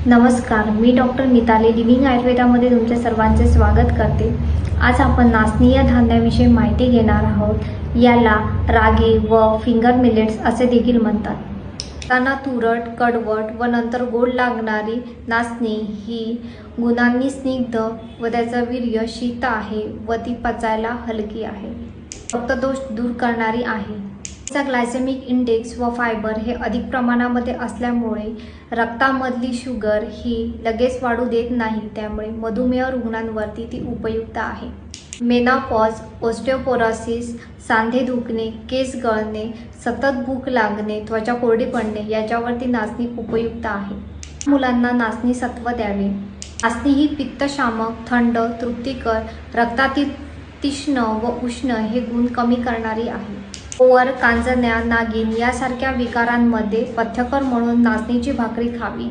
नमस्कार, मी doctor Mithali living आयुर्वेदामध्ये तुमच्या सर्वांचे स्वागत करते। आज आपण नाचणी या धान्याविषयी माहिती घेणार आहोत। याला रागी व फिंगर मिलेट्स असे देखील म्हणतात। त्यांना तुरट, कडवट व नंतर गोड लागणारी नाचणी ही गुणांनी स्निग्ध व त्याचा वीर्य शीत आहे व ती पचायला हलकी आहे। रक्तदोष दूर करणारी आहे। चा ग्लायसेमिक इंडेक्स व फायबर हे अधिक प्रमाणामध्ये असल्यामुळे रक्तामधली शुगर ही लगेच वाढू देत नाही, त्यामुळे मधुमेह रुग्णांवरती ती उपयुक्त आहे। मेनोपॉज, ऑस्टिओपोरोसिस, सांधे दुखणे, केस गळणे, सतत भूक लागणे, त्वचा कोरडी पडणे याच्यावरती नाचणी उपयुक्त आहे। मुलांना नाचणी सत्व द्यावे। नाचणी ही पित्तशामक, थंड, तृप्तिकर, रक्तातील तीक्ष्ण व उष्ण हे गुण कमी करणारी आहे। ओवर, कांजण्या, नागिन यासारख्या विकारांमध्ये पथ्यकर म्हणून नाचणीची भाकरी खावी।